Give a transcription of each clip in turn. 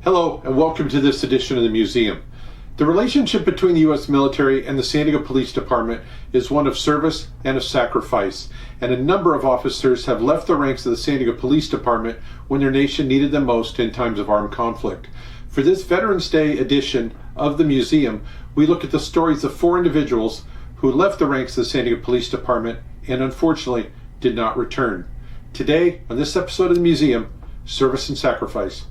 Hello, and welcome to this edition of the museum. The relationship between the U.S. military and the San Diego Police Department is one of service and of sacrifice, and a number of officers have left the ranks of the San Diego Police Department when their nation needed them most in times of armed conflict. For this Veterans Day edition of the museum, we look at the stories of 4 individuals who left the ranks of the San Diego Police Department and unfortunately did not return. Today, on this episode of the museum, Service and Sacrifice.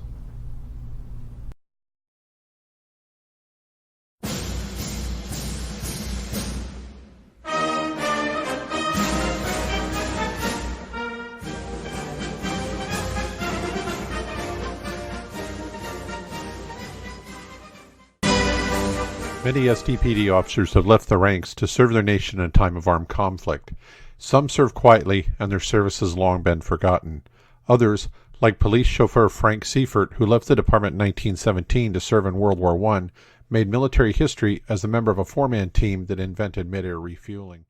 Many SDPD officers have left the ranks to serve their nation in a time of armed conflict. Some serve quietly, and their service has long been forgotten. Others, like police chauffeur Frank Seifert, who left the department in 1917 to serve in World War I, made military history as a member of a 4-man team that invented mid-air refueling.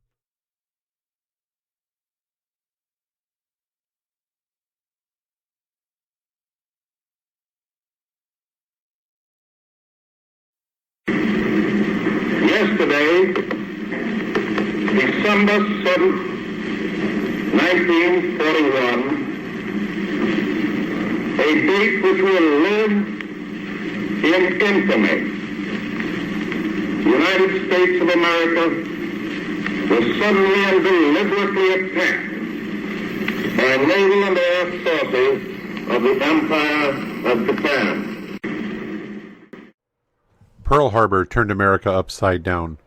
Yesterday, December 7th, 1941, a date which will live in infamy. The United States of America was suddenly and deliberately attacked by naval and air forces of the Empire of Japan. Pearl Harbor turned America upside down.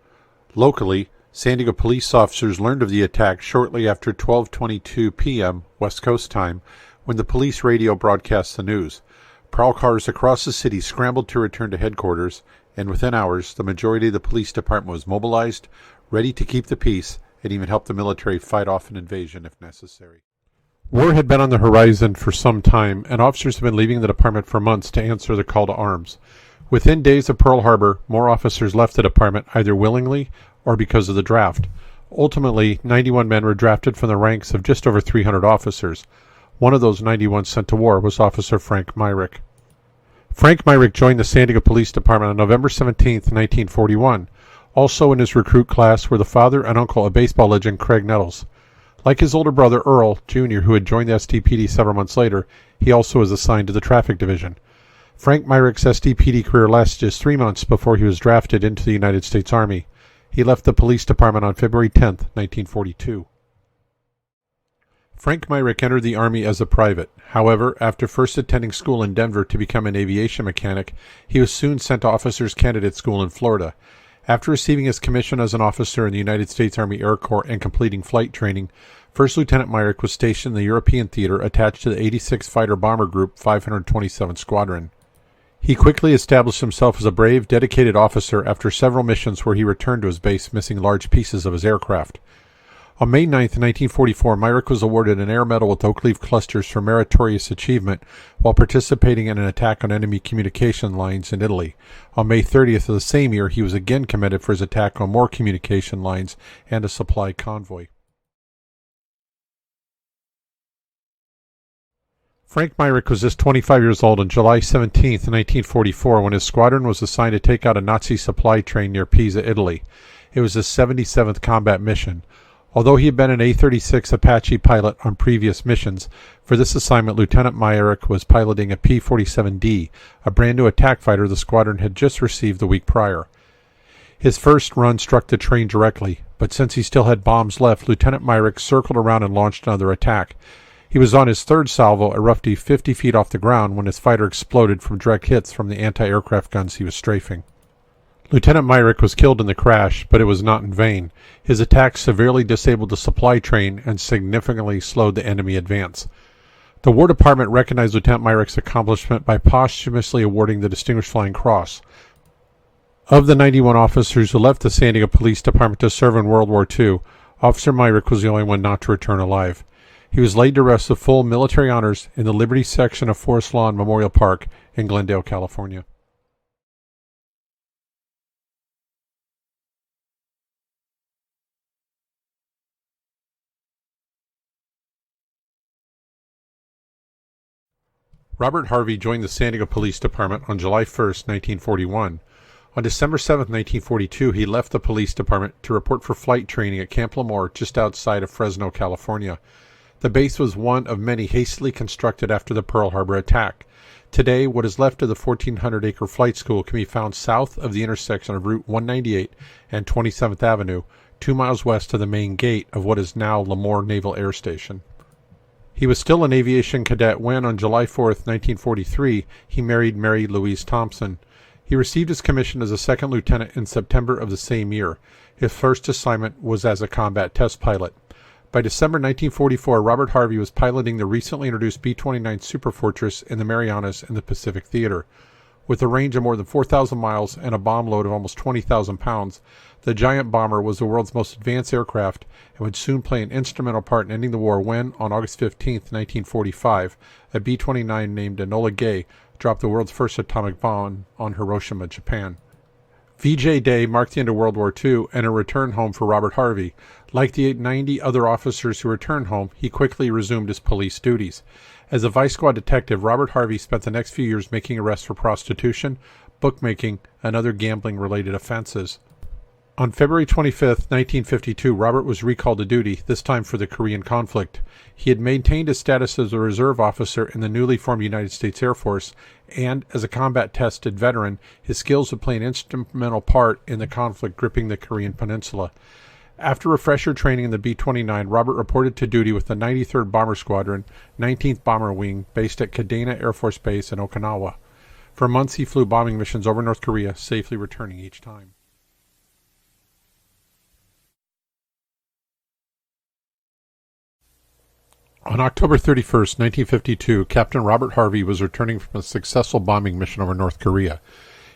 Locally, San Diego police officers learned of the attack shortly after 12:22 p.m. West Coast time, when the police radio broadcast the news. Prowl cars across the city scrambled to return to headquarters, and within hours, the majority of the police department was mobilized, ready to keep the peace, and even help the military fight off an invasion if necessary. War had been on the horizon for some time, and officers had been leaving the department for months to answer the call to arms. Within days of Pearl Harbor, more officers left the department either willingly or because of the draft. Ultimately, 91 men were drafted from the ranks of just over 300 officers. One of those 91 sent to war was Officer Frank Myrick. Frank Myrick joined the San Diego Police Department on November 17, 1941. Also in his recruit class were the father and uncle of baseball legend Craig Nettles. Like his older brother Earl, Jr., who had joined the SDPD several months later, he also was assigned to the traffic division. Frank Myrick's SDPD career lasted just 3 months before he was drafted into the United States Army. He left the police department on February 10, 1942. Frank Myrick entered the Army as a private. However, after first attending school in Denver to become an aviation mechanic, he was soon sent to Officers Candidate School in Florida. After receiving his commission as an officer in the United States Army Air Corps and completing flight training, First Lieutenant Myrick was stationed in the European Theater attached to the 86th Fighter Bomber Group 527 Squadron. He quickly established himself as a brave, dedicated officer after several missions where he returned to his base missing large pieces of his aircraft. On May 9, 1944, Myrick was awarded an Air Medal with oak leaf clusters for meritorious achievement while participating in an attack on enemy communication lines in Italy. On May 30th of the same year, he was again commended for his attack on more communication lines and a supply convoy. Frank Myrick was just 25 years old on July 17, 1944, when his squadron was assigned to take out a Nazi supply train near Pisa, Italy. It was his 77th combat mission. Although he had been an A-36 Apache pilot on previous missions, for this assignment Lieutenant Myrick was piloting a P-47D, a brand new attack fighter the squadron had just received the week prior. His first run struck the train directly, but since he still had bombs left, Lieutenant Myrick circled around and launched another attack. He was on his third salvo at roughly 50 feet off the ground when his fighter exploded from direct hits from the anti-aircraft guns he was strafing. Lieutenant Myrick was killed in the crash, but it was not in vain. His attack severely disabled the supply train and significantly slowed the enemy advance. The War Department recognized Lieutenant Myrick's accomplishment by posthumously awarding the Distinguished Flying Cross. Of the 91 officers who left the San Diego Police Department to serve in World War II, Officer Myrick was the only one not to return alive. He was laid to rest with full military honors in the Liberty section of Forest Lawn Memorial Park in Glendale, California. Robert Harvey joined the San Diego Police Department on July 1st, 1941. On December 7, 1942, he left the police department to report for flight training at Camp Lemoore just outside of Fresno, California. The base was one of many hastily constructed after the Pearl Harbor attack. Today, what is left of the 1,400-acre flight school can be found south of the intersection of Route 198 and 27th Avenue, 2 miles west of the main gate of what is now Lemoore Naval Air Station. He was still an aviation cadet when, on July 4, 1943, he married Mary Louise Thompson. He received his commission as a second lieutenant in September of the same year. His first assignment was as a combat test pilot. By December 1944, Robert Harvey was piloting the recently introduced B-29 Superfortress in the Marianas in the Pacific Theater. With a range of more than 4,000 miles and a bomb load of almost 20,000 pounds, the giant bomber was the world's most advanced aircraft and would soon play an instrumental part in ending the war when, on August 15, 1945, a B-29 named Enola Gay dropped the world's first atomic bomb on Hiroshima, Japan. VJ Day marked the end of World War II and a return home for Robert Harvey. Like the 90 other officers who returned home, he quickly resumed his police duties. As a vice squad detective, Robert Harvey spent the next few years making arrests for prostitution, bookmaking, and other gambling-related offenses. On February 25, 1952, Robert was recalled to duty, this time for the Korean conflict. He had maintained his status as a reserve officer in the newly formed United States Air Force, and, as a combat-tested veteran, his skills would play an instrumental part in the conflict gripping the Korean peninsula. After refresher training in the B-29, Robert reported to duty with the 93rd Bomber Squadron, 19th Bomber Wing, based at Kadena Air Force Base in Okinawa. For months he flew bombing missions over North Korea, safely returning each time. On October 31, 1952, Captain Robert Harvey was returning from a successful bombing mission over North Korea.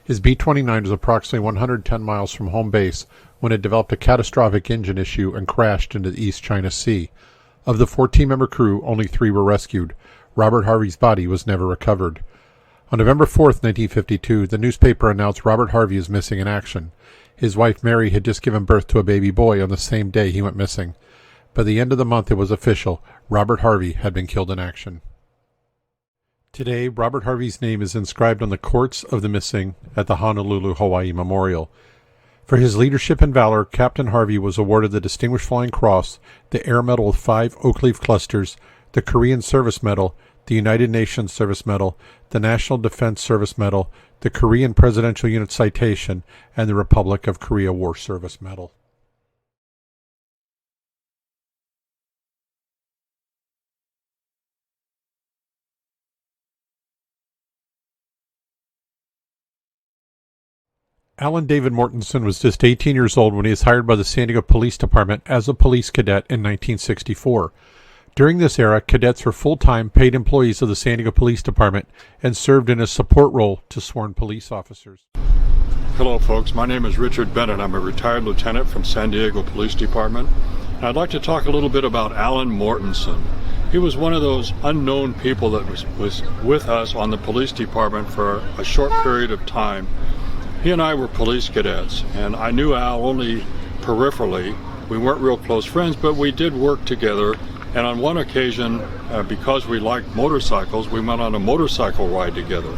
His B-29 was approximately 110 miles from home base when it developed a catastrophic engine issue and crashed into the East China Sea. Of the 14-member crew, only 3 were rescued. Robert Harvey's body was never recovered. On November 4, 1952, the newspaper announced Robert Harvey is missing in action. His wife Mary had just given birth to a baby boy on the same day he went missing. By the end of the month it was official. Robert Harvey had been killed in action. Today, Robert Harvey's name is inscribed on the Courts of the Missing at the Honolulu, Hawaii Memorial. For his leadership and valor, Captain Harvey was awarded the Distinguished Flying Cross, the Air Medal with 5 oak leaf clusters, the Korean Service Medal, the United Nations Service Medal, the National Defense Service Medal, the Korean Presidential Unit Citation, and the Republic of Korea War Service Medal. Alan David Mortensen was just 18 years old when he was hired by the San Diego Police Department as a police cadet in 1964. During this era, cadets were full-time paid employees of the San Diego Police Department and served in a support role to sworn police officers. Hello folks, my name is Richard Bennett. I'm a retired lieutenant from San Diego Police Department. And I'd like to talk a little bit about Alan Mortensen. He was one of those unknown people that was with us on the police department for a short period of time. He and I were police cadets, and I knew Al only peripherally. We weren't real close friends, but we did work together. And on one occasion, because we liked motorcycles, we went on a motorcycle ride together.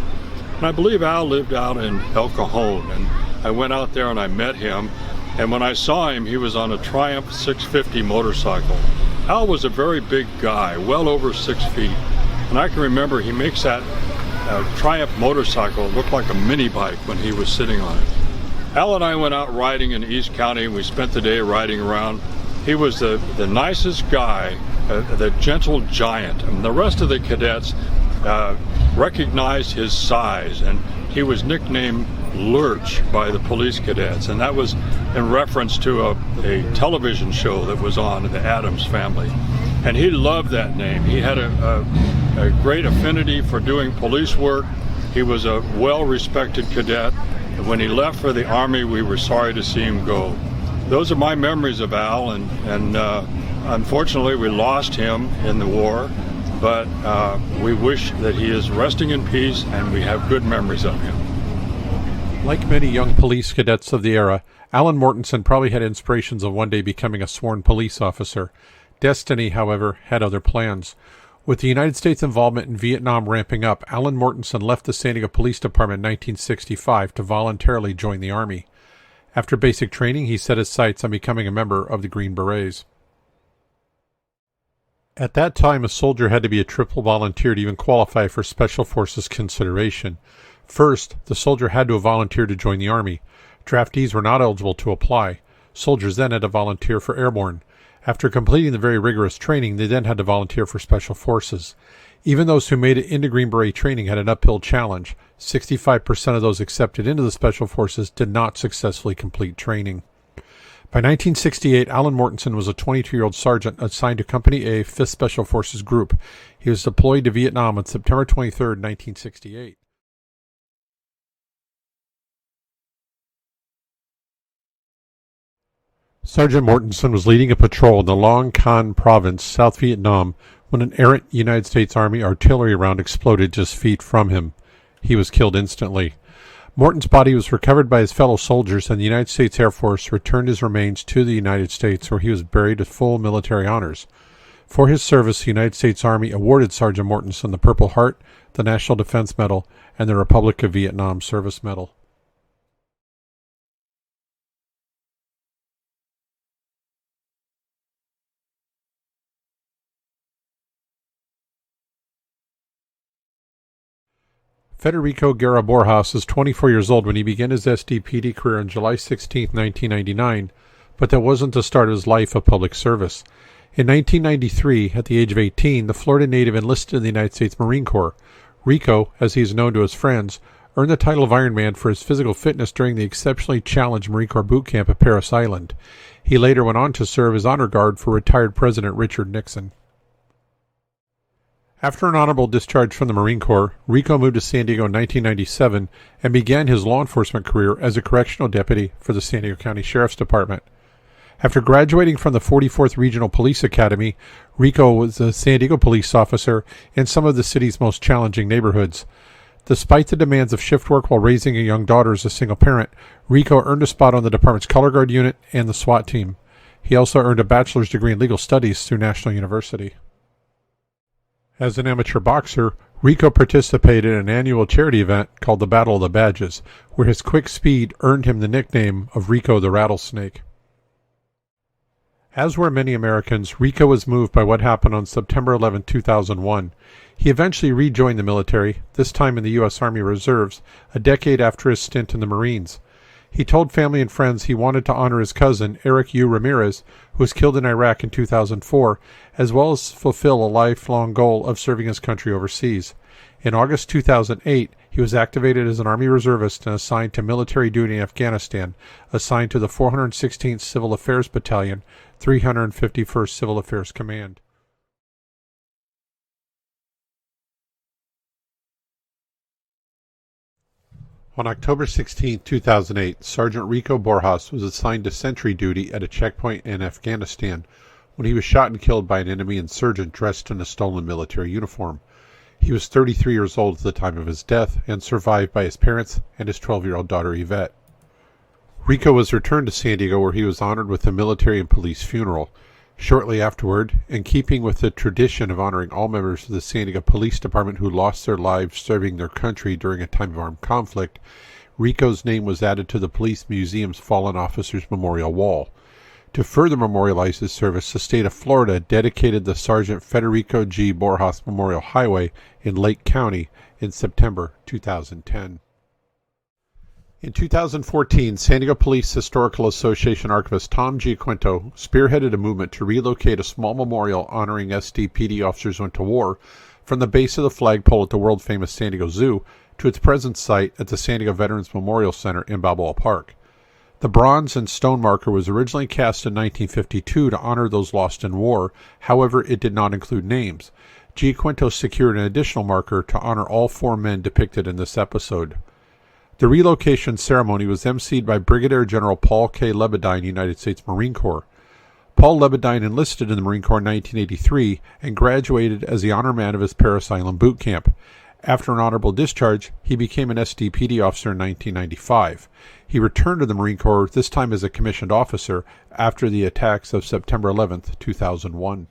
And I believe Al lived out in El Cajon, and I went out there and I met him. And when I saw him, he was on a Triumph 650 motorcycle. Al was a very big guy, well over 6 feet. And I can remember he makes that Triumph motorcycle look like a mini bike when he was sitting on it. Al and I went out riding in East County, and we spent the day riding around. He was the nicest guy, the gentle giant. And the rest of the cadets recognized his size, and he was nicknamed Lurch by the police cadets, and that was in reference to a television show that was on, the Addams Family. And he loved that name. He had a great affinity for doing police work. He was a well-respected cadet. And when he left for the Army, we were sorry to see him go. Those are my memories of Al, and unfortunately we lost him in the war, but we wish that he is resting in peace and we have good memories of him. Like many young police cadets of the era, Alan Mortensen probably had inspirations of one day becoming a sworn police officer. Destiny, however, had other plans. With the United States' involvement in Vietnam ramping up, Alan Mortensen left the San Diego Police Department in 1965 to voluntarily join the Army. After basic training, he set his sights on becoming a member of the Green Berets. At that time, a soldier had to be a triple volunteer to even qualify for Special Forces consideration. First, the soldier had to have volunteered to join the Army. Draftees were not eligible to apply. Soldiers then had to volunteer for Airborne. After completing the very rigorous training, they then had to volunteer for Special Forces. Even those who made it into Green Beret training had an uphill challenge. 65% of those accepted into the Special Forces did not successfully complete training. By 1968, Alan Mortensen was a 22-year-old sergeant assigned to Company A, 5th Special Forces Group. He was deployed to Vietnam on September 23, 1968. Sergeant Mortensen was leading a patrol in the Long Can province, South Vietnam, when an errant United States Army artillery round exploded just feet from him. He was killed instantly. Morton's body was recovered by his fellow soldiers, and the United States Air Force returned his remains to the United States, where he was buried with full military honors. For his service, the United States Army awarded Sergeant Mortensen the Purple Heart, the National Defense Medal, and the Republic of Vietnam Service Medal. Federico Morehouse was 24 years old when he began his SDPD career on July 16, 1999, but that wasn't the start of his life of public service. In 1993, at the age of 18, the Florida native enlisted in the United States Marine Corps. Rico, as he is known to his friends, earned the title of Iron Man for his physical fitness during the exceptionally challenged Marine Corps boot camp at Parris Island. He later went on to serve as honor guard for retired President Richard Nixon. After an honorable discharge from the Marine Corps, Rico moved to San Diego in 1997 and began his law enforcement career as a correctional deputy for the San Diego County Sheriff's Department. After graduating from the 44th Regional Police Academy, Rico was a San Diego police officer in some of the city's most challenging neighborhoods. Despite the demands of shift work while raising a young daughter as a single parent, Rico earned a spot on the department's color guard unit and the SWAT team. He also earned a bachelor's degree in legal studies through National University. As an amateur boxer, Rico participated in an annual charity event called the Battle of the Badges, where his quick speed earned him the nickname of Rico the Rattlesnake. As were many Americans, Rico was moved by what happened on September 11, 2001. He eventually rejoined the military, this time in the U.S. Army Reserves, a decade after his stint in the Marines. He told family and friends he wanted to honor his cousin, Eric U. Ramirez, who was killed in Iraq in 2004, as well as fulfill a lifelong goal of serving his country overseas. In August 2008, he was activated as an Army reservist and assigned to military duty in Afghanistan, assigned to the 416th Civil Affairs Battalion, 351st Civil Affairs Command. On October 16, 2008, Sergeant Rico Morehouse was assigned to sentry duty at a checkpoint in Afghanistan when he was shot and killed by an enemy insurgent dressed in a stolen military uniform. He was 33 years old at the time of his death and survived by his parents and his 12-year-old daughter Yvette. Rico was returned to San Diego, where he was honored with a military and police funeral. Shortly afterward, in keeping with the tradition of honoring all members of the San Diego Police Department who lost their lives serving their country during a time of armed conflict, Rico's name was added to the Police Museum's Fallen Officers Memorial Wall. To further memorialize his service, the state of Florida dedicated the Sergeant Federico G. Morehouse Memorial Highway in Lake County in September 2010. In 2014, San Diego Police Historical Association archivist Tom G. Quinto spearheaded a movement to relocate a small memorial honoring SDPD officers who went to war from the base of the flagpole at the world-famous San Diego Zoo to its present site at the San Diego Veterans Memorial Center in Balboa Park. The bronze and stone marker was originally cast in 1952 to honor those lost in war. However, it did not include names. G. Quinto secured an additional marker to honor all 4 men depicted in this episode. The relocation ceremony was emceed by Brigadier General Paul K. Lebedine, United States Marine Corps. Paul Lebedine enlisted in the Marine Corps in 1983 and graduated as the honor man of his Parris Island boot camp. After an honorable discharge, he became an SDPD officer in 1995. He returned to the Marine Corps, this time as a commissioned officer, after the attacks of September 11, 2001.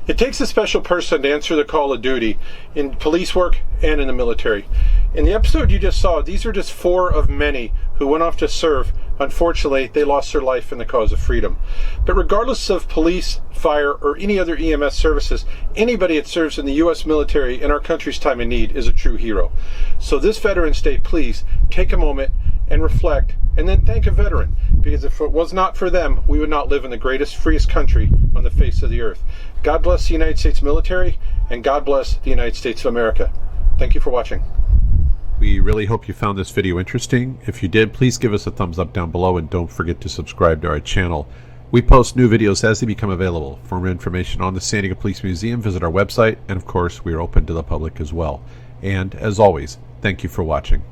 It takes a special person to answer the call of duty in police work and in the military. In the episode you just saw, these are just 4 of many who went off to serve. Unfortunately, they lost their life in the cause of freedom. But regardless of police, fire, or any other EMS services, anybody that serves in the U.S. military in our country's time of need is a true hero. So this Veterans Day, please take a moment and reflect, and then thank a veteran, because if it was not for them, we would not live in the greatest, freest country on the face of the earth. God bless the United States military, and God bless the United States of America. Thank you for watching. We really hope you found this video interesting. If you did, please give us a thumbs up down below, and don't forget to subscribe to our channel. We post new videos as they become available. For more information on the San Diego Police Museum, visit our website, and of course, we are open to the public as well. And as always, thank you for watching.